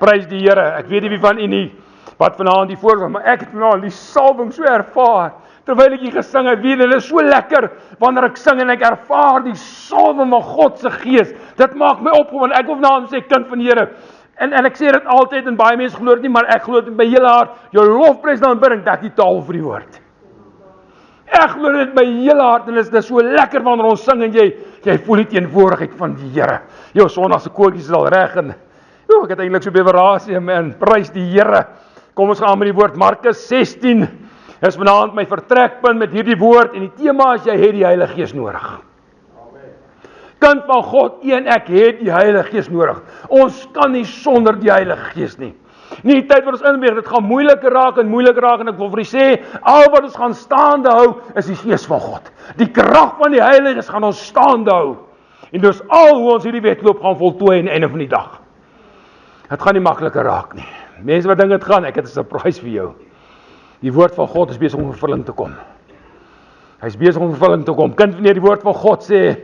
Prys die Here. Ek weet nie wie van u nie wat vanaand die voorgaan, maar ek het vanaand die salwing so ervaar. Terwyl ek hier gesing het, weet dit is so lekker wanneer ek sing en ek ervaar die salwing van God se gees. Dit maak my opgewonde. Ek wil vanaand sê kind van die Here. En ek sê dit altyd en baie mense glo dit nie, maar ek glo dit by hele hart. Jou lofprys dan bring dat die taal vir die woord. Ek glo dit by hele hart en dit is so lekker wanneer ons sing en jy voel die teenwoordigheid van die Here. Jou Sondag se koortjies is al reg en ek het eintlik so bewerasie, man, prys die Here. Kom ons gaan met die woord Markus 16. Is vanaand my vertrekpunt met hierdie woord en die tema is jy het die Heilige Gees nodig. Amen. Kind van God, ek het die Heilige Gees nodig. Ons kan nie sonder die Heilige Gees nie. Nie die tyd wat ons inbeweeg, dit gaan moeiliker raak en ek wil vir u sê, al wat ons gaan staande hou, is die Gees van God. Die krag van die Heilige gaan ons staande hou. En dus al hoe ons hierdie wedloop gaan voltooi aan die einde van die dag. Het gaan nie makliker raak nie. Mense wat dink dit gaan, ek het 'n surprise vir jou. Die woord van God is besig om vervulling te kom. Hy is besig om vervulling te kom. Kind van die woord van God sê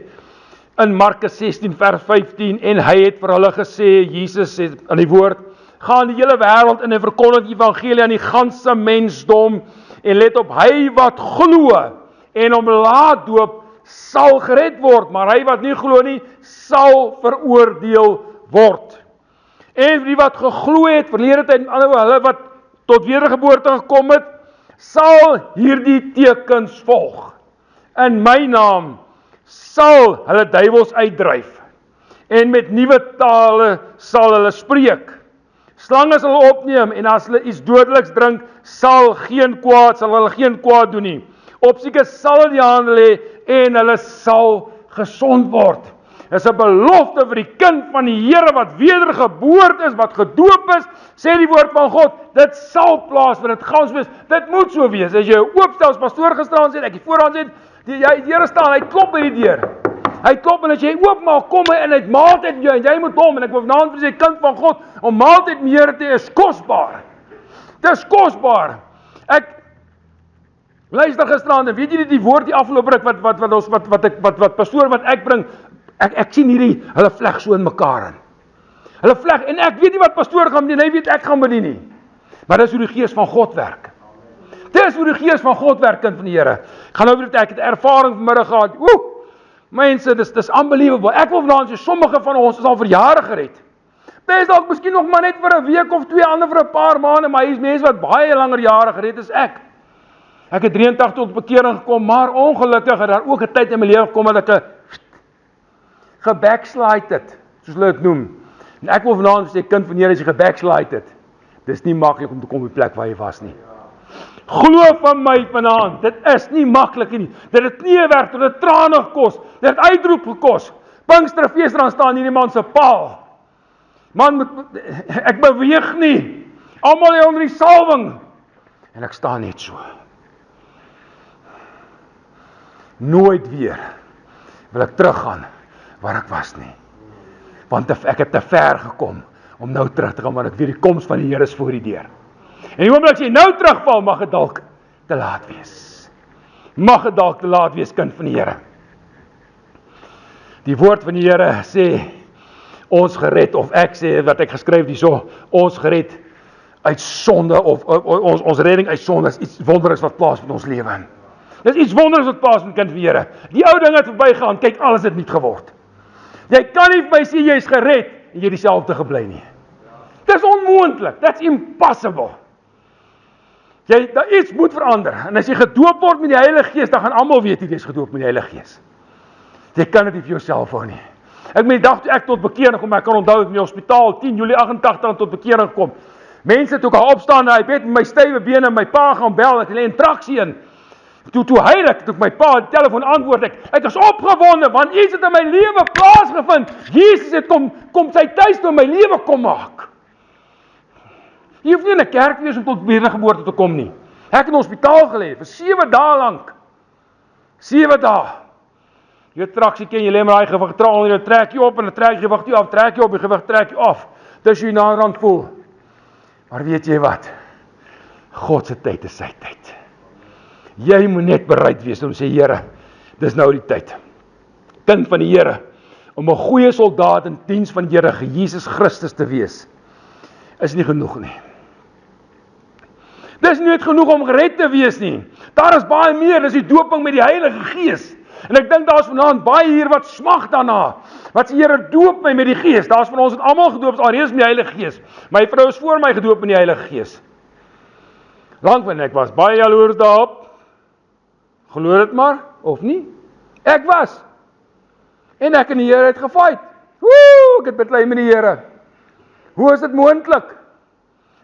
in Markus 16 vers 15 en hy het vir hulle gesê, Jesus sê in die woord, gaan die hele wêreld in en verkondig die evangelie aan die ganse mensdom en let op, hy wat glo en hom laat doop sal gered word, maar hy wat nie glo nie sal veroordeel word. En die wat geglo het, verlede tyd, met ander woorde, hulle wat tot wedergeboorte gekom het, sal hierdie tekens volg. In my naam sal hulle duiwels uitdryf en met nuwe tale sal hulle spreek. Slange sal hulle opneem en as hulle iets dodeliks drink, sal hulle geen kwaad doen nie. Op siekes sal hulle die hande lê en hulle sal gesond word. Dit is 'n belofte vir die kind van die Here wat wedergeboord is, wat gedoop is, sê die woord van God, dit sal plaasvind, dit gaan so wees, dit moet so wees. As jy oopstel as pastoor gisteraan sê, ek het vooraan sê, die Here staan, hy klop by die deur. Hy klop en as jy oopmaak, kom hy en hy het maaltyd met jou en jy moet hom en ek wil vanaand vir sê kind van God om maaltyd met die Here te hê is kosbaar. Dit is kosbaar. Ek luister gisteraan en weet jy die woord die afgelope ruk wat pastoor wat ek bring, ek sien hierdie hulle vleg so in mekaar in. Hulle vleg en ek weet nie wat pastoor gaan doen, hy weet ek gaan bedien nie. Maar dis hoe die Gees van God werk. Dis hoe die Gees van God werk, kind van die Here. Ek gaan nou weer ek het ervaring vanmiddag gehad. Mense, dis unbelievable. Ek wil vanaand sê sommige van ons is al vir jare gered. Dis dalk miskien nog maar net vir 'n week of 2, ander vir 'n paar maande, maar hier is mense wat baie langer jare gered is ek. Ek het 83 tot bekering gekom, maar ongelukkig het daar ook 'n tyd in my lewe gekom dat ek gebackslide het, soos hulle dit noem. En ek wil vanaand sê kind van die Here as jy gebackslide het, dis nie maklik om te kom op die plek waar jy was nie. Glo van my vanaand, dit is nie maklik nie. Dit het kniewerk, dit het trane gekos, dit het uitroep gekos. Pinksterfees dan staan hierdie man se paal. Man, ek beweeg nie. Almal hier onder die salwing. En ek staan net so. Nooit weer wil ek teruggaan waar ek was nie. Want ek het te ver gekom om nou terug te gaan, want ek weet die koms van die Here is voor die deur. En die oomblik as jy nou terugval, mag dit dalk te laat wees. Mag dit dalk te laat wees, kind van die Here. Die woord van die Here sê, ons gered, of ek sê wat ek geskryf hierso, ons gered uit sonde, of ons redding uit sonde, is iets wonderliks wat plaasvind in ons lewe. Dis iets wonderliks wat plaasvind, kind van die Here. Die ou ding het verbygaan, kyk, alles het nuut geword. Jy kan nie vir my sê, jy is gered, en jy dieselfde gebly nie. Dis onmoontlik, that's impossible. Iets moet verander, en as jy gedoop word met die Heilige Gees, dan gaan almal weet jy is gedoop met die Heilige Gees. Jy kan dit nie vir jouself hou nie. Ek met die dag toe ek tot bekering kom, ek kan onthou ek in die hospitaal 10 Julie 88 tot bekering kom. Mense toe ek opstaan en hy het met my stywe bene en my pa gaan bel, ek lê in traksie in. Toe heilig, toe my pa die telefoon antwoord ek is opgewonde want iets het in my lewe plaasgevind. Jesus het kom sy tuiste in my lewe kom maak. Jy hoef nie in 'n kerk wees om tot wedergeboorte te kom nie. Ek het in die hospitaal gelê vir 7 dae lank. 7 dae. Jy traksie ken jy lê met daai gewig traal en jy trek jy op en dan trek jy gewig af, trek jy op, die gewig trek jy af. Dis jy na rand voel. Maar weet jy wat? God se tyd is sy tyd. Jy moet net bereid wees om sê, Here, dis nou die tyd. Kind van die Here, om 'n goeie soldaat in diens van die Here Jesus Christus te wees. is nie genoeg nie. Dis nie net genoeg om gered te wees nie. Daar is baie meer, dis die dooping met die Heilige Gees. En ek dink daar's vanaand baie hier wat smag daarna. Wat sê Here, doop my met die Gees. Daar's van ons wat almal gedoop is alreeds met die Heilige Gees. My vrou is voor my gedoop met die Heilige Gees. Lank van ek was baie jaloers daarop. Glo dit maar of nie? Ek was. En ek en die Here het gefight. Woe, ek het beklei met die Here. Hoe is dit moontlik?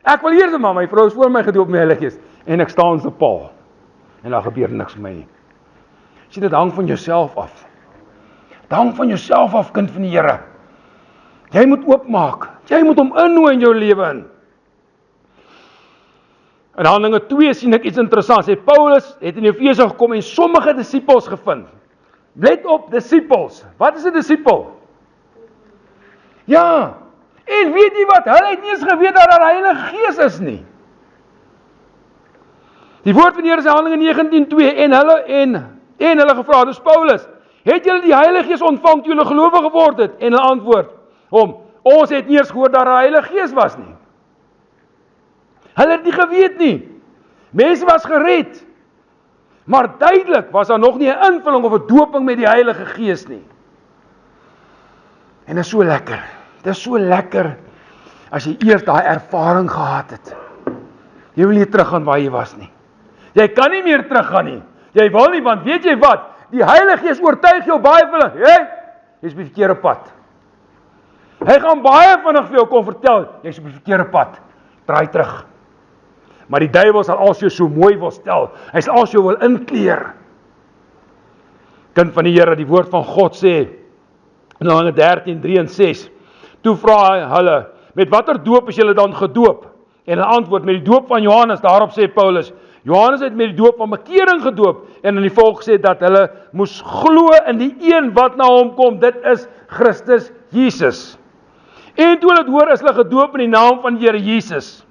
Ek wil eers maar my vrou is voor my gedoop met die Heilige Gees en ek staan se paal. En daar gebeur niks met my nie. Sien, dit hang van jouself af. Dit hang van jouself af, kind van die Here. Jy moet oopmaak. Jy moet hom innooi in jou lewe in. In Handelinge 2 sien ek iets interessants. Sê Paulus het in Efese gekom en sommige disippels gevind. Let op, disippels. Wat is 'n disipel? Ja. En weet jy wat? Hulle het nie eens geweet dat daar Heilige Gees is nie. Die woord van die Here is Handelinge 19:2 en hulle gevra, dis Paulus, het julle die Heilige Gees ontvang toe julle gelowig geword het? En hulle antwoord hom, ons het nie eens gehoor dat daar Heilige Gees was nie. Hulle het nie geweet nie. Mense was gered. Maar duidelik was daar nog nie 'n invulling of 'n dooping met die Heilige Gees nie. En dit is so lekker. Dit is so lekker as jy eers daai ervaring gehad het. Jy wil nie teruggaan waar jy was nie. Jy kan nie meer teruggaan nie. Jy wil nie, want weet jy wat? Die Heilige Gees oortuig jou baie vinnig. Jy's op die verkeerde pad. Hy gaan baie vinnig vir jou kom vertel, jy's op die verkeerde pad. Draai terug. Maar die duiwel sal als jou so mooi wil stel. Hy sal als jou wil inkleer. Kind van die Here, die woord van God sê, in Handelinge 13:3 en 6, toe vra hulle, met watter doop is julle dan gedoop? En hulle antwoord, met die doop van Johannes. Daarop sê Paulus, Johannes het met die doop van bekering gedoop, en in die volk sê dat hulle moes glo in die een wat na hom kom, dit is Christus Jesus. En toe hulle het hoor, is hulle gedoop in die naam van die Here Jesus.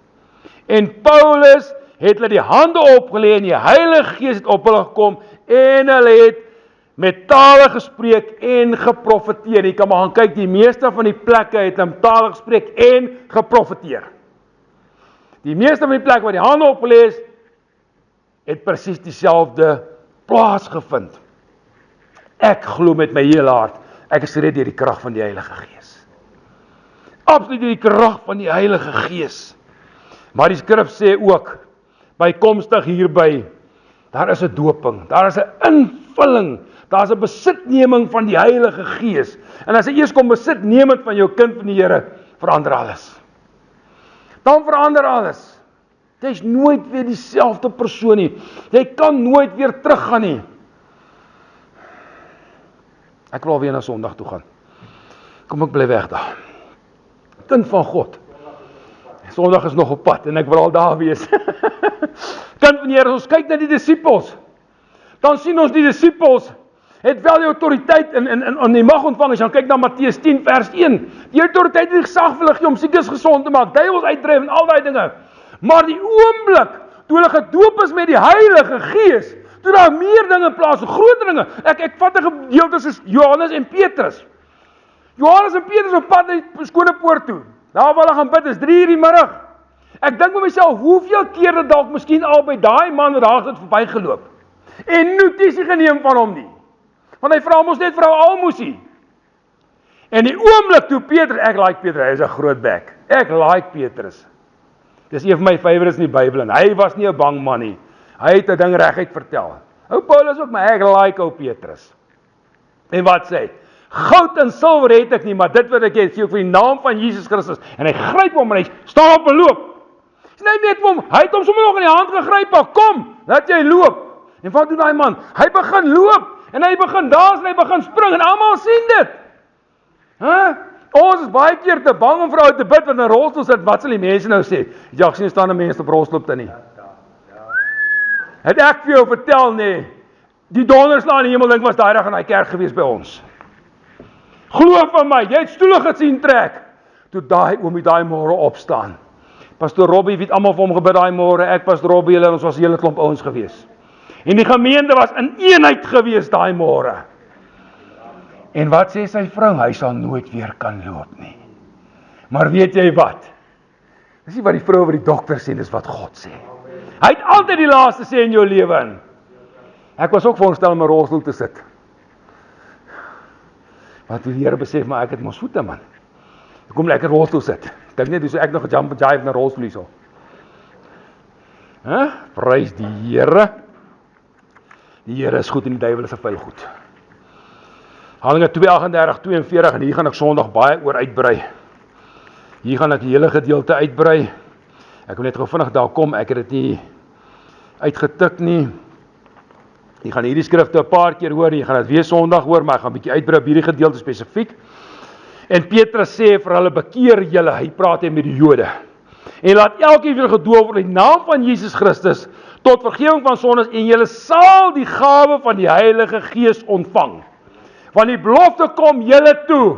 En Paulus het hulle die hande opgelê en die Heilige Gees het op hulle gekom en hulle het met tale gespreek en geprofeteer. Jy kan maar gaan kyk, die meeste van die plekke het hulle tale gespreek en geprofeteer. Die meeste van die plekke waar die hande opgelê is, het presies dieselfde plaasgevind. Ek glo met my hele hart, ek is gered deur die krag van die Heilige Gees. Absoluut deur die krag van die Heilige Gees. Maar die skrif sê ook, bykomstig hierby, daar is 'n doping, daar is 'n invulling, daar is 'n besitneming van die Heilige Gees. En as hy eers kom besitnemend van jou kind van die Here, verander alles. Dan verander alles. Jy's nooit weer dieselfde persoon nie. Jy kan nooit weer teruggaan nie. Ek wil weer na Sondag toe gaan. Kom ek bly weg daar. Kind van God. Sondag is nog op pad en ek wil al daar wees. Kind van die Here, ons kyk na die disippels. Dan sien ons die disippels het wel die autoriteit en die mag ontvang. As jy kyk na Matteus 10 vers 1. Die autoriteit het gesag vir hulle om siekes gesond te maak, duiwels uitdryf en al daai dinge. Maar die oomblik toe hulle gedoop is met die Heilige Gees, toe daar meer dinge plaas, groter dinge. Ek vat 'n gedeelte soos Johannes en Petrus. Johannes en Petrus op pad na die skone poort toe. Daar waar hulle gaan bid is 3:00 die middag. Ek dink by myself, hoeveel keer het dalk miskien al by daai man wat daar het verbygeloop en notisie geneem van hom nie. Want hy vra mos net vrou almoesie. En die oomblik toe Petrus, ek like Petrus, hy is 'n groot bek. Ek like Petrus. Dis een van my favorites in die Bybel en hy was nie 'n bang man nie. Hy het 'n ding reguit vertel. Ou Paulus ook, maar ek like ou Petrus. En wat sê hy? Goud en silwer het ek nie, maar dit wat ek het, gee ek vir die naam van Jesus Christus. En hy gryp hom en hy staan op en loop. Sien hy net hom, hy het hom sommer nog in die hand gegryp, kom, laat jy loop. En wat doen daai man? Hy begin loop en hy begin dans en hy begin spring en almal sien dit. Ons is baie keer te bang om vir ou te bid wat in 'n rolstoel sit. Wat sal die mense nou sê? Ja, sien staan 'n mens op rolstoel te nie. Het ek vir jou vertel nee. Die donderslag in die hemel dink was daai dag in daai kerk gewees by ons. Glo van my, jy het stoele gesien trek. Toe daai oomie daai môre opstaan. Pastor Robbie het almal vir hom gebid daai môre. Ek Pastor Robbie, hulle ons was 'n hele klomp ouens gewees. En die gemeente was in eenheid gewees daai môre. En wat sê sy vrou? Hy sal nooit weer kan loop nie. Maar weet jy wat? Dis nie wat die vrou wat die dokter sê, dis wat God sê. Hy het altyd die laaste sê in jou lewe in. Ek was ook voorstel om 'n rolstoel te sit. Want die Here besef, maar ek het mos voete man. Ek kom lekker rolstoel sit. Ek dink net, dis ek nog 'n jump and jive na rolstoel hierso. Prys die Here. Die Here is goed en die duiwel is 'n vuil goed. Handelinge 2:38-42 en hier gaan ek Sondag baie oor uitbrei. Hier gaan ek die hele gedeelte uitbrei. Ek wil net gou vinnig daar kom, ek het dit nie uitgetik nie. Jy gaan hierdie skrifte 'n paar keer hoor, jy gaan dit weer Sondag hoor, maar ek gaan 'n bietjie uitbrei op hierdie gedeelte spesifiek. En Petrus sê vir hulle, bekeer julle, hy praat met die Jode. En laat elkeen weer gedoop word in die naam van Jesus Christus tot vergifnis van sondes en julle sal die gawe van die Heilige Gees ontvang. Want die belofte kom julle toe.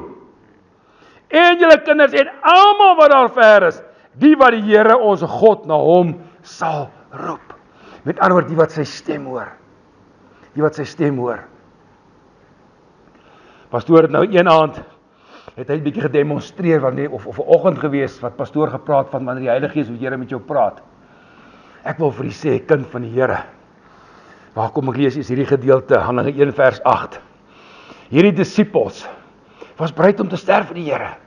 En julle kinders en almal wat daar ver is, die wat die Here ons God na hom sal roep. Met ander woorde, die wat sy stem hoor. Die wat sy stem hoor. Pastoor het nou een aand, het hy 'n bietjie gedemonstreer, of 'n oggend gewees, wat pastoor gepraat van wanneer die Heilige Gees, hoe die Here met jou praat. Ek wil vir u sê, kind van die Here, waar kom ek lees, is hierdie gedeelte, Handelinge 1:8. Hierdie disippels was bereid om te sterf vir die Here.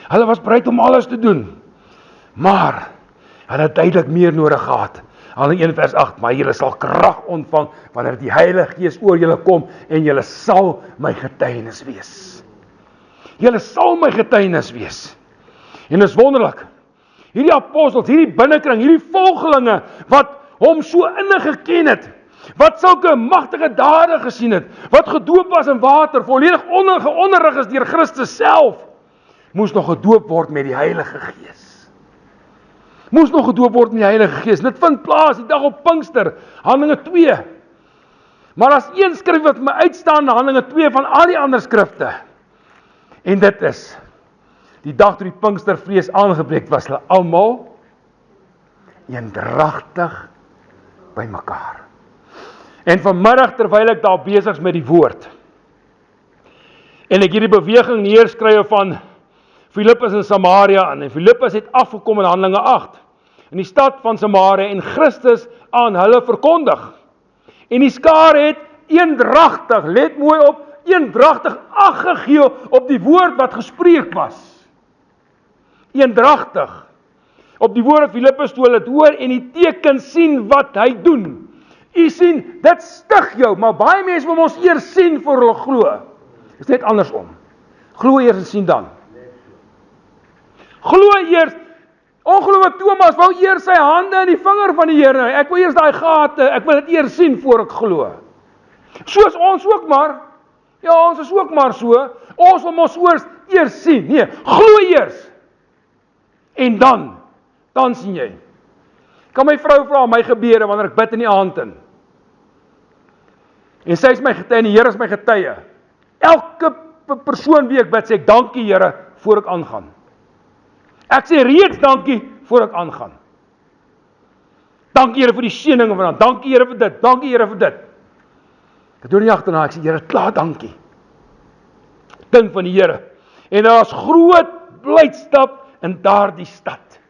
Hulle was bereid om alles te doen, maar hulle het duidelik meer nodig gehad. Handelinge 1:8, maar julle sal krag ontvang wanneer die Heilige Gees oor julle kom en julle sal my getuienis wees. Julle sal my getuienis wees. En dit is wonderlik. Hierdie apostels, hierdie binnekring, hierdie volgelinge wat hom so innig geken het, wat sulke magtige dade gesien het, wat gedoop was in water, volledig onderrig is deur Christus self, moes nog gedoop word met die Heilige Gees. Moes nog gedoop word met die Heilige Gees. Dit vind plaas die dag op Pinkster, Handelinge 2. Maar as een skrif wat my uitstaan, Handelinge 2 van al die ander skrifte. En dit is, die dag toe die Pinkstervrees aangebreek was, hulle almal eendragtig by mekaar. En vanmiddag, terwyl ek daar besig is met die woord, en ek hierdie beweging neerskryf van Filippus in Samaria aan, en Filippus het afgekom in Handelinge 8, in die stad van Samaria, en Christus aan hulle verkondig. En die skare het eendragtig, let mooi op, eendragtig ag gegee op die woord wat gespreek was. Eendragtig op die woord wat Filippus toe hulle het hoor en die teken sien wat hy doen. U sien, dit stig jou, maar baie mense wil ons eers sien voor hulle glo. Is net andersom. Glo eers en sien dan. Glo eers. Ongelooflik Thomas wou eers sy hande in die vinger van die Here. Ek wil eers daai gate, ek wil dit eers sien voor ek glo. Soos ons ook maar. Ja, ons is ook maar so. Ons wil ons eers sien. Nee, glo eers. En dan sien jy. Kan my vrou vra my gebede wanneer ek bid in die aand in. En sy is my getuie en die Here is my getuie. Elke persoon wie ek bid, sê ek dankie Here voor ek aangaan. Ek sê reeds dankie voor ek aangaan. Dankie Here vir die seëninge vanaand. Dankie Here vir dit. Dankie Here vir dit. Ek doen nie agterna, ek sê Here, klaar dankie. Ding van die Here. En daar is groot blydskap in daardie stad.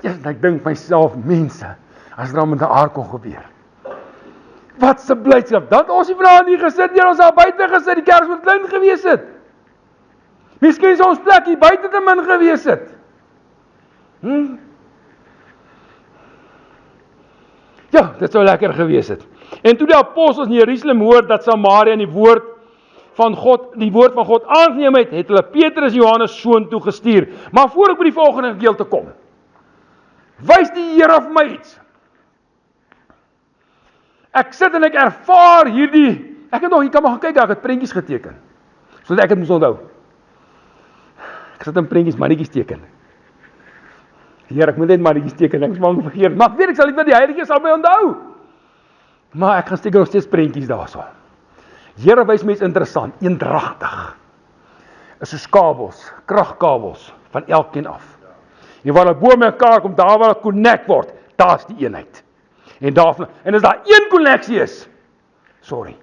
Ja, ek dink myself, mense, as daar met 'n aard kon gebeur. Wat 'n blydskap. Dan ons nie vanaand hier gesit nie, ons daar buite gesit, die kerk moet klein gewees het. Miskien sou ons plek hier buite te min gewees het. Ja, dit sou lekker gewees het. En toe die apostels in Jerusalem hoor dat Samaria die woord van God aangeneem het, het hulle Petrus en Johannes soontoe gestuur. Maar voor ek by die volgende gedeelte kom, wys die Here vir my iets. Ek sit en ek ervaar hierdie, ek het nog, jy kan maar gaan kyk, ek het prentjies geteken, sodat ek het moes onthou. Ek sit in prentjies, mannetjies teken. Heer, ek moet net mannetjies teken, ek is bang vergeet, maar ek weet, ek sal nie met die Heilige sal my onthou. Maar ek gaan steek nog steeds prentjies daarso. Here wys my iets interessant, eendragtig. Is soos kabels, kragkabels van elkeen af. En waar hulle bo mekaar kom, daar waar hulle connect word, daar is die eenheid. En as daar een konneksie is, sorry.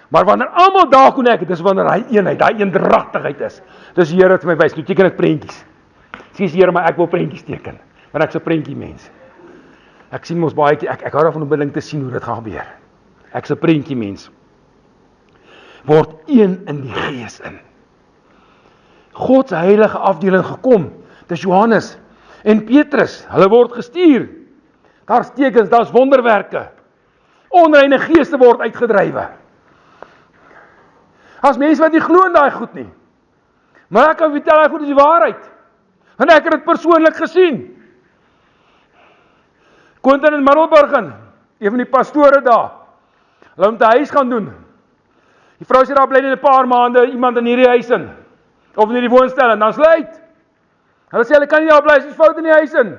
Maar wanneer almal daar connect, dis wanneer hy eenheid, daai eendragtigheid is. Dis Here het my wys, nou teken ek prentjies. Sê Here, maar ek wil prentjies teken, want ek's 'n prentjie mens. Ek sien mos baie, ek hou daarvan om binne te sien hoe dit gaan gebeur. Ek's 'n prentjie mens. Word een in die gees in. God se heilige afdeling gekom, dis Johannes en Petrus, hulle word gestuur. Daar's tekens, daar's wonderwerke. Onreine geeste word uitgedrywe. As mense wat nie glo in daai goed nie. Maar ek kan vertel, daai goed is die waarheid. Want ek het dit persoonlik gesien. Quentin in Middelburg, een van die pastore daar, hulle om te huis gaan doen. Die vrou sê daar bly net 'n paar maande iemand in hierdie huis in, of in hierdie woonstel, en dan sluit. Hulle sê, hulle kan nie daar bly, soos fout in die huis in.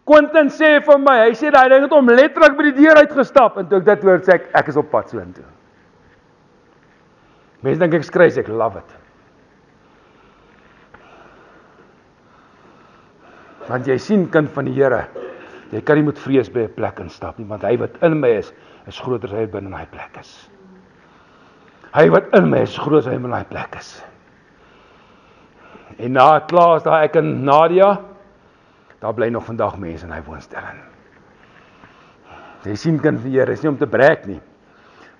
Quentin sê vir my, hy sê, daai ding het hom letterlik by die deur uitgestap, en toe ek dit hoor, sê ek is op pad so intoe. Mense dink ek skry, ek love it. Want jy sien, kind van die Here, jy kan nie met vrees by 'n plek instap nie, want hy wat in my is groter as hy wat binne in daai plek is. Hy wat in my is groter as hy wat in daai plek is. En na klaas daar ek en Nadia, daar bly nog vandag mense in hy woonstelling. Jy sien, kind van die Here, is nie om te brek nie,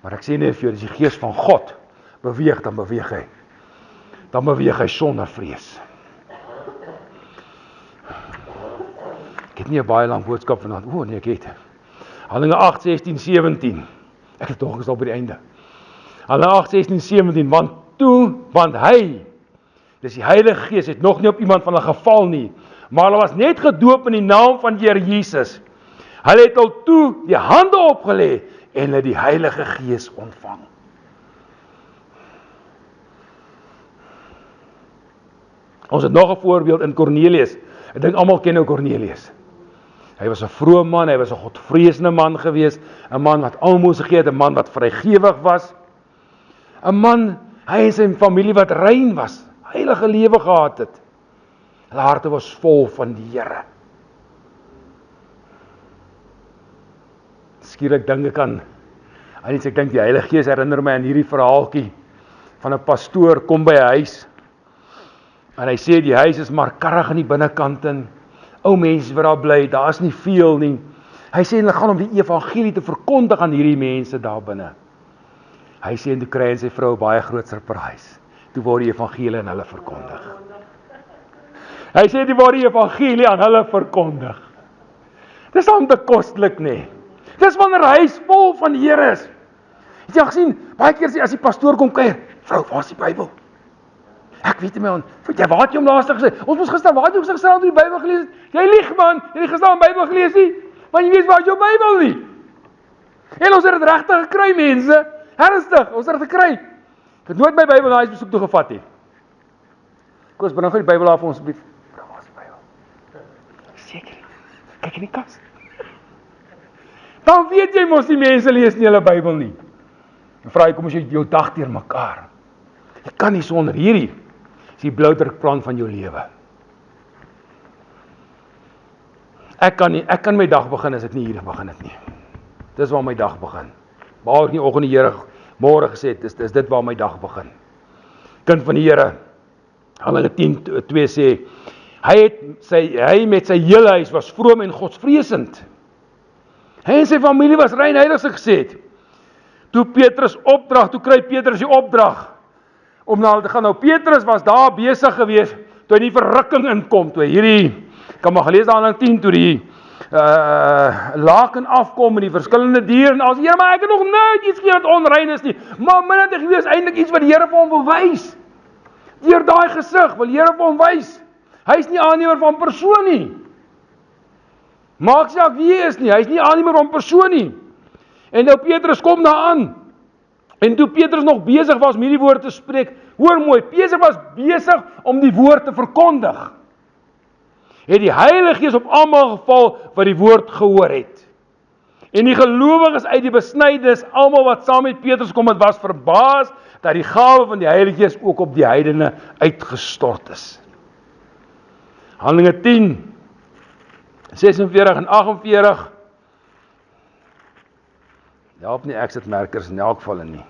maar ek sê net vir jou, as die gees van God beweeg, dan beweeg hy. Dan beweeg hy sonder vrees. Ek het nie 'n baie lang boodskap vanaand. Nee, ek het. Handelinge 8, 16, 17. Ek het tog gesal by die einde. Handelinge 8, 16, 17, want hy, dis die Heilige Gees, het nog nie op iemand van hulle geval nie, maar hulle was net gedoop in die naam van die Here Jesus. Hulle het al toe die hande opgelê en hulle die Heilige Gees ontvang. Ons het nog 'n voorbeeld in Cornelius. Ek dink almal ken nou Cornelius. Hy was 'n vrome man, hy was 'n godvreesende man gewees, 'n man wat almoes gegee het, 'n man wat vrygewig was, 'n man, hy en sy familie wat rein was, heilige lewe gehad het. Hulle harte was vol van die Here. Skielik dink ek aan, ek dink die Heilige Gees herinner my aan hierdie verhaaltjie van 'n pastoor kom by 'n huis, en hy sê die huis is maar karrig in die binnekant in, ou mense wat daar bly, daar is nie veel nie. Hy sê, hulle gaan om die evangelie te verkondig aan hierdie mense daar binne. Hy sê, en toe kry hy sy vrou baie groot surprise. Toe word die evangelie aan hulle verkondig. Hy sê, toe word die evangelie aan hulle verkondig. Dis om te kostelik nie. Dis wanneer hy vol van die Here is. Het jy gesien, baie keer sê, as die pastoor kom kuier, vrou, waar is die Bybel? Ek weet nie man, waar het jy hom laaste gesê? Ons moes gister, waar het jy gister die Bybel gelees? Jy lieg man, jy het gister die Bybel gelees nie, maar jy weet waar is jou Bybel nie. En ons het dit regtig gekry mense, ernstig, ons het dit gekry. Ek het nooit my Bybel na huisbesoek toe gevat nie. Koos, bring die Bybel af ons asseblief. Waar is die Bybel? Seker, kyk in die kas. Dan weet jy mos die mense lees nie hulle Bybel nie. En vra jy, kom as jy jou dag deur mekaar. Jy kan nie sonder hierdie, is die bloudrukplan van jou lewe. Ek kan my dag begin as ek nie hier begin het nie. Dis waar my dag begin. Waar ek nie oggend die Here môre gesê het, is dit waar my dag begin. Kind van die Here, Handelinge 10:2 sê, hy met sy hele huis was vroom en godsvreesend. Hy en sy familie was rein heilig, soos gesê het. Toe kry Petrus die opdrag om na hulle te gaan. Nou Petrus was daar besig gewees toe hy die verrukking inkom, toe hierdie, kan maar gelees daar in 10, toe die laken afkom en die verskillende diere en alles. Here, maar ek het nog nooit iets gesien wat onrein is nie. Maar minne ek weet eintlik iets wat die Here vir hom wil wys. Deur daai gesig wil die Here vir hom wys. Hy's nie aannemer van persoon nie. Maak saak wie hy is nie, hy's nie aannemer van persoon nie. En nou Petrus kom daar aan. En toe Petrus nog besig was om hierdie woord te spreek, hoor mooi, Petrus was besig om die woord te verkondig. Het die Heilige Gees op almal geval wat die woord gehoor het. En die gelowiges uit die besnydenis, almal wat saam met Petrus kom, het was verbaas dat die gawe van die Heilige Gees ook op die heidene uitgestort is. Handelinge 10, 46 en 48. Help nie, ek sit merkers in elk geval nie.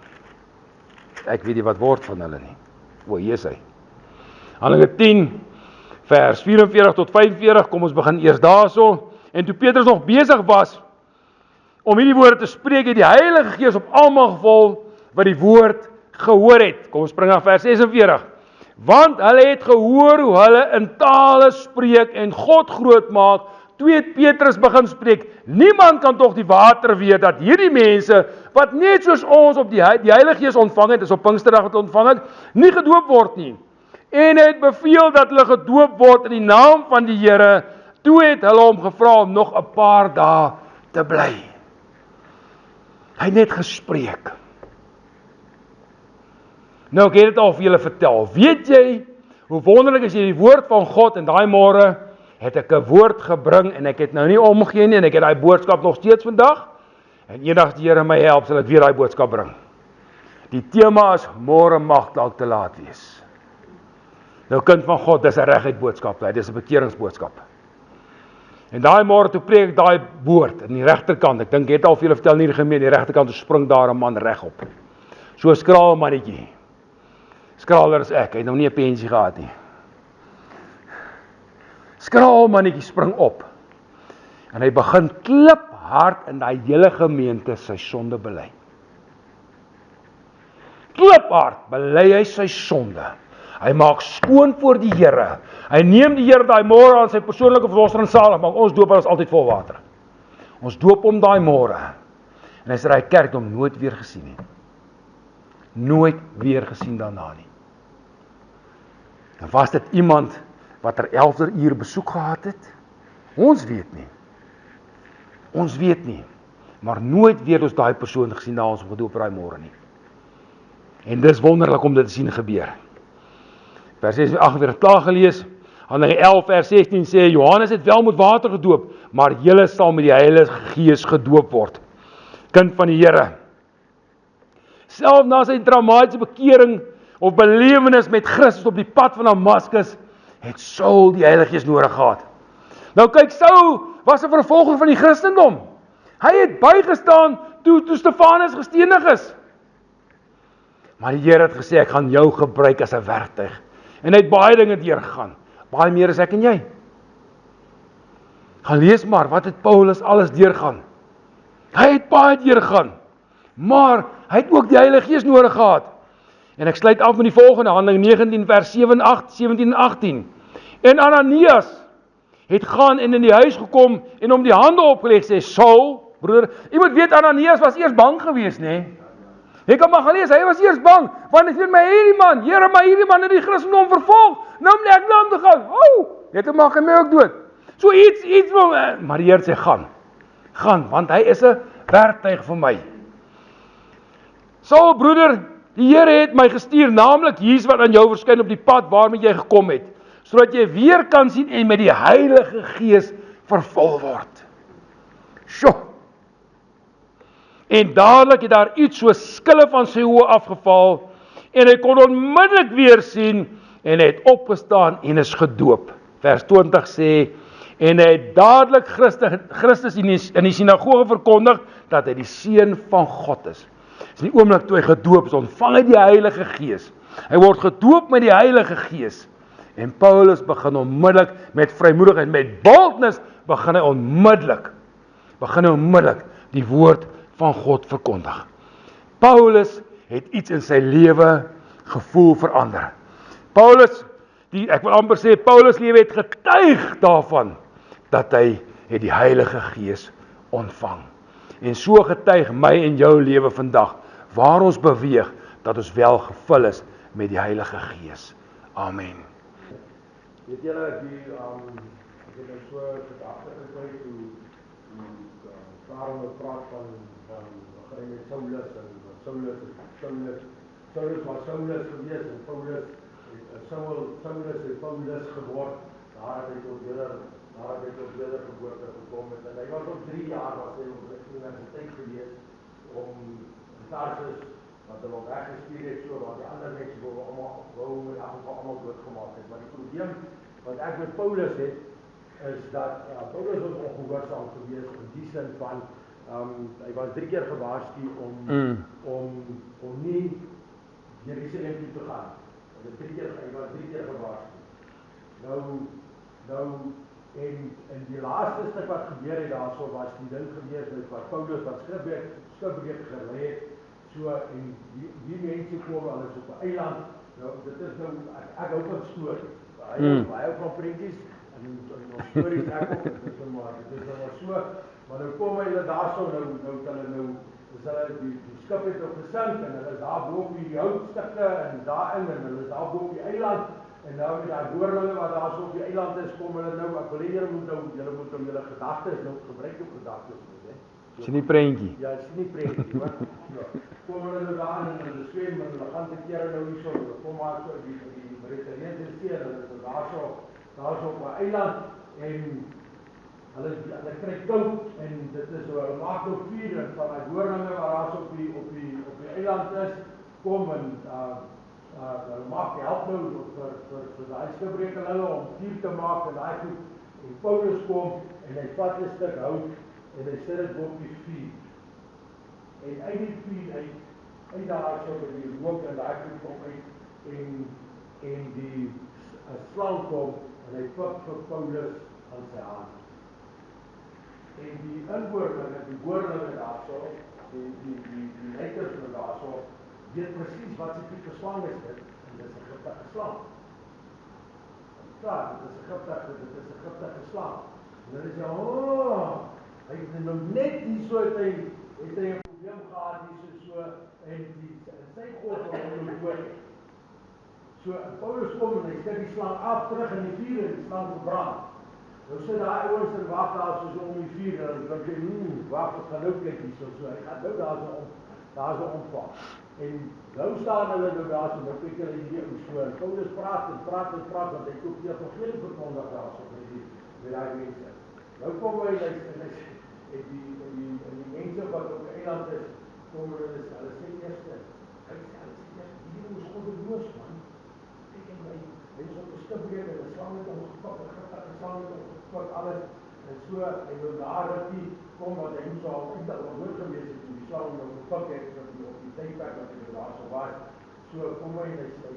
Ek weet nie wat word van hulle nie. Hier is hy. Handelinge 10, vers 44 tot 45, kom ons begin eers daarso. En toe Petrus nog besig was om hierdie woorde te spreek, het die Heilige Gees op almal geval wat die woord gehoor het. Kom ons spring na vers 46. Want hulle het gehoor hoe hulle in tale spreek en God groot maak. Toe het Petrus begin spreek, niemand kan tog die water weet dat hierdie mense, wat net soos ons op die Heilige Gees ontvang het, is op Pinksterdag wat ontvang het, nie gedoop word nie. En hy het beveel dat hulle gedoop word in die naam van die Here. Toe het hulle hom gevra om nog 'n paar dae te bly. Hy het net gespreek. Nou ek het dit al vir julle vertel. Weet jy hoe wonderlik is jy die woord van God, en daai môre het ek 'n woord gebring en ek het nou nie omgegee nie en ek het daai boodskap nog steeds vandag. En eendag as die Here my help, sal ek weer daai boodskap bring. Die tema is môre mag dalk te laat wees. Nou kind van God, dis 'n reguit boodskap, dis 'n bekeringsboodskap. En daai môre toe preek ek daai woord aan die regterkant. Ek dink jy het al vir julle vertel nie die gemeente, die regterkant toe spring daar 'n man regop. So 'n skraal mannetjie. Skraaler is ek, hy het nou nie 'n pensie gehad nie. Skraal mannetjie spring op. En hy begin kliphard in daai hele gemeente sy sonde bely. Kliphard bely hy sy sonde. Hy maak skoon voor die Here. Hy neem die Here daai môre aan sy persoonlike verlosser en salig, maar ons doop hom altyd vol water. Ons doop hom daai môre. En hy sê daai kerk hom nooit weer gesien nie. Nooit weer gesien daarna nie. Dan was dit iemand wat 11 uur besoek gehad het? Ons weet nie. Ons weet nie. Maar nooit weer ons daai persoon gesien na ons gedoop daai môre nie. En dis wonderlik om dit te sien gebeur. Vers 48 klaar gelees. Handelinge 11 vers 16 sê Johannes het wel met water gedoop, maar julle sal met die Heilige Gees gedoop word. Kind van die Here. Self na sy dramatiese bekering of belewenis met Christus op die pad van Damaskus, het Saul die Heilige Gees nodig gehad. Nou kyk, Saul was 'n vervolger van die Christendom. Hy het bygestaan toe Stefanus gestenig is. Maar die Here het gesê, ek gaan jou gebruik as 'n werktuig. En hy het baie dinge deurgegaan. Baie meer as ek en jy. Gaan lees maar, wat het Paulus alles deurgaan. Hy het baie deurgegaan. Maar hy het ook die Heilige Gees nodig gehad. En ek sluit af met die volgende, Handelinge 19 vers 17 en 18. En Ananias het gaan en in die huis gekom en om die hande opgeleg, sê Saul, broer, jy moet weet Ananias was eers bang geweest, nê? Jy kan maar gaan lees, hy was eers bang, want hy sê my hierdie man, Here, maar hierdie man het die Christendom vervolg. Nou moet ek naam te gaan. Net te maak hy my ook dood. So iets maar die Here sê gaan, want hy is 'n werktuig vir my. Saul, broeder, die Here het my gestuur, naamlik Jesus wat aan jou verskyn op die pad waarmee jy gekom het, sodat jy weer kan sien en met die Heilige Gees vervul word. Sjoe. En dadelik het daar iets so skille van sy oë afgeval, en hy kon onmiddellik weer sien, en hy het opgestaan en is gedoop. Vers 20 sê, en hy het dadelik Christus in die sinagoge verkondig, dat hy die Seun van God is. In die oomblik toe hy gedoop is, ontvang hy die Heilige Gees. Hy word gedoop met die Heilige Gees. En Paulus begin onmiddellik met vrymoedigheid, met boldness, begin hy onmiddellik die woord van God verkondig. Paulus het iets in sy lewe gevoel verander. Ek wil amper sê, Paulus lewe het getuig daarvan, dat hy het die Heilige Gees ontvang. En so getuig my en jou lewe vandag, waar ons beweeg, dat ons wel gevul is met die Heilige Gees. Amen. Weet julle, ek het nou so gedagte gekry toe Karel praat van begin met Saulus en Saulus was Saulus gewees en Saulus het Paulus geword, daar het hy tot weder geboorte gekom het, en hy was op 3 jaar was hy op die universiteit gewees om in Tarsus, wat hulle weggestuur het, so wat die ander mense allemaal doodgemaak het. Maar die probleem wat ek met Paulus het, is dat Paulus was ongehoorsaam gewees in die sin van, hy was 3 keer gewaarsku om nie Jerusalem toe te gaan. Hy was 3 keer gewaarsku. Nou, en die laaste stuk wat gebeur het daarso was die ding gewees met wat Paulus wat skrifbreek gelê het, so en die mense kom alles op 'n eiland. Nou dit is nou ek hou van stories. Baie van prentjies en ons stories ek ook, dit is nou maar so, maar nou kom hulle daarso nou is hulle die skip het op gesink en hulle is daar bo op die houtstukke en daarin en hulle is daar bo op die eiland. En nou met daai boerlinge wat daar so op die eiland is, kom hulle nou, ek wil hê julle moet julle gedagtes nou gebruik op gedagtes moet, hè. Dis nie prentjie. Ja, dis nie prentjie, maar ja. Kom hulle nou daar en hulle swem en hulle gaan te kere nou hierso, hulle kom maar so die Mediterrane See, hulle is daarso op 'n eiland en hulle kry koud en dit is so hulle maak nou vuur en van daai boerlinge wat daar so op die eiland is, kom en hulle maak help nou vir daai skipbreker hulle om vuur te maak en daai goed. En Paulus kom en hy vat 'n stuk hout en hy sit dit op die vuur. En uit die vuur uit daai so by die rook en daai goed kom uit en die slang kom en hy pik vir Paulus aan sy hand. En die inwoorlinge, die boerlinge daarso, die leiders van daarso, weet presies wat se tipe slang is dit, en dit is 'n giftige slang. Klaar, dit is 'n giftige slang. En hulle sê, hy het nou net hier so het hy 'n probleem gehad hier so en sy God wat hom nou dood het. So Paulus kom en hy sit die slang af terug in die vuur en die slang verbrand. Nou sit daai ouens en wag daar soos om die vuur en dan sê wag, dit gaan nou kyk hierso so. Hy gaan nou daarso omval. En nou staan hulle nou daar so, nou kyk hulle hierdie ou so. En Paulus praat want hy koop hier nog geen verkondig daarso met daai mense. Nou kom hy en die mense wat op die eiland is, kom hulle sê eers hierdie ou is goddeloos man. Hy is op 'n skipbreek en 'n slang het hom gepak, 'n giftige slang het hom gepak, alles. En so, en nou daar rukkie kom wat hy moes al eintlik onhoor gewees het toe die slang hom gepak het op die tydperk wat hy daar so was. So kom hy en hy sê,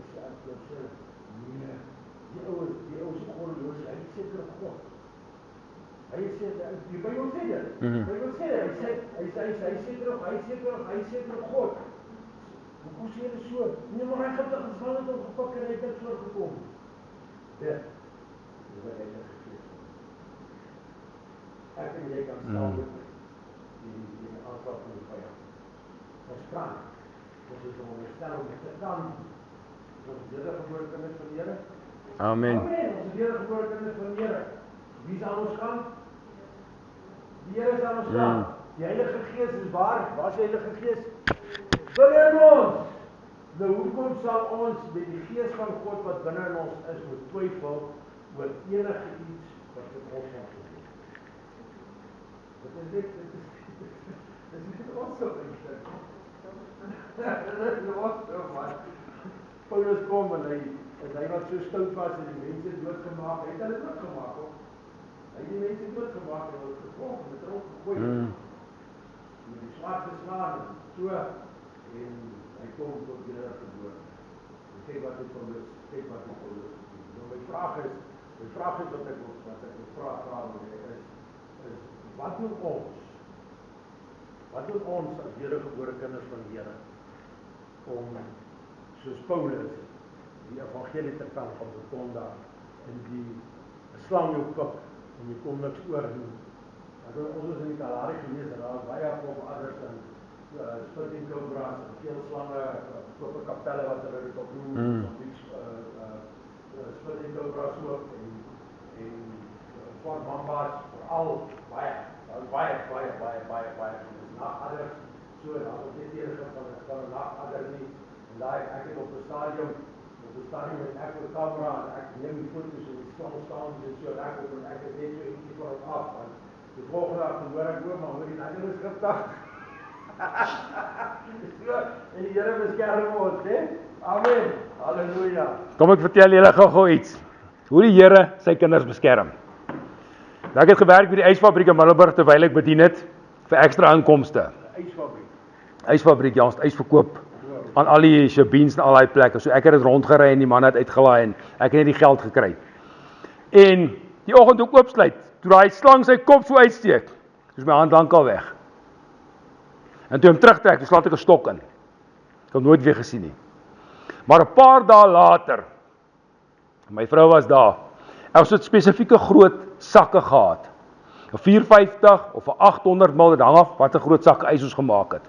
nee, die ou is goddeloos, hy is seker op God. Hy sê, die Bybel sê dit. Die Bybel sê dit, hy is seker op God. Hoe sê jy so? Nee, maar hy het geslaan het om gepak en hy het voorgekom. Ja, dis wat hy het gesê. Ek en jy kan staan met die aanval van die vyand. Ons kan. Ons is onderstel om te kan. Ons is wedergebore kinders van die Here. Amen. Amen, ons is wedergebore kinders van die Here. Wie is aan ons kant? Die Here is aan ons kant. Die Heilige Gees is waar. Waar is die Heilige Gees? Binne in ons. Nou hoekom sal ons met die Gees van God wat binne in ons is moet twyfel oor enige iets wat met ons gaan gebeur? Dit is nie ons so eintlik. Dit is ons so man. Paulus kom en hy wat so stout was en die mense doodgemaak, hy het hulle doodgemaak hoor. Hy het die mense doodgemaak en hulle gevolg en het erop gegooi. Met die swaard geslaan en so. En hy kom tot die Here geboor. En kyk wat hy Paulus doen. Nou my vraag is wat ek wil vra is wat doen ons? Wat doen ons as wedergebore kinders van die Here om soos Paulus die evangelie te kan verkondig en die slang jou pik en jy kom niks oor nie. Ons is in die Kalahari gewees en daar was baie op adders en spitting cobras en veel slange, koppe kapelle wat hulle dit op noem, spitting cobras ook en van mambas, veral baie, nachtadders, so, daar was dit enige van 'n nachtadder nie, en daar ek het op 'n stadium met ek met camera en ek neem die foto's en die slang staan en so, en ek is net so ietsie van het af, want die volgende dag hoor ek maar hoor die ander is giftig. En die Here beskerm ons, hè? Amen. Halleluja. Kom ek vertel julle gou iets. Hoe die Here sy kinders beskerm. Ek het gewerk by die ysfabriek in Middelburg terwyl ek bedien het vir ekstra inkomste. Ysfabriek, ja, ons het ys verkoop aan al die Shabeens en al die plekke. So ek het dit rondgery en die man het uitgelaai en ek het net die geld gekry. En die oggend ook oopsluit, toe daai slang sy kop so uitsteek, is my hand lankal weg. En toe hom terugtrek, toe slaat ek 'n stok in. Ek het hom nooit weer gesien nie. Maar 'n paar dae later, my vrou was daar, ons het spesifieke groot sakke gehad. 'n 450 of 'n 800 ml, dit hang af wat 'n groot sak ys ons gemaak het.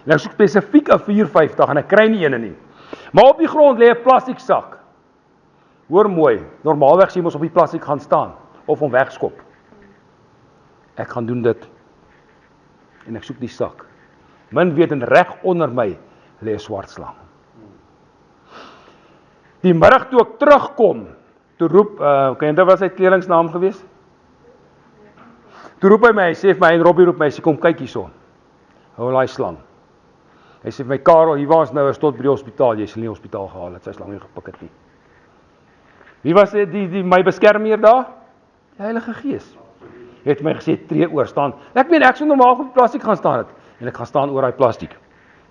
En ek soek spesifiek 'n 450 en ek kry nie eene nie. Maar op die grond lê 'n plastiek sak. Hoor mooi, normaalweg sien ons op die plastiek gaan staan of hom wegskop. Ek gaan doen dit en ek soek die sak. Min weet en reg onder my lê 'n swart slang. Die middag toe ek terugkom, toe roep, dit was sy kleringsnaam gewees? Toe roep hy my, hy sê vir my, en Robbie roep my, hy sê, kom kyk hierso. Hou daai slang. Hy sê vir my, Karel, hier was nou, is tot by die hospitaal, jy sal nie hospitaal gehaal het, sy slang nie gepik het nie. Wie was my beskermer daar? Die Heilige Gees. Hy het my gesê, tree oor, staan. Ek meen, ek sou normaal op die plastiek gaan staan het, en ek gaan staan oor die plastiek,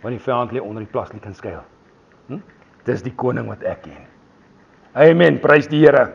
want die vyand lê onder die plastiek en skuil. Dis die koning wat ek ken. Amen, prys die Here.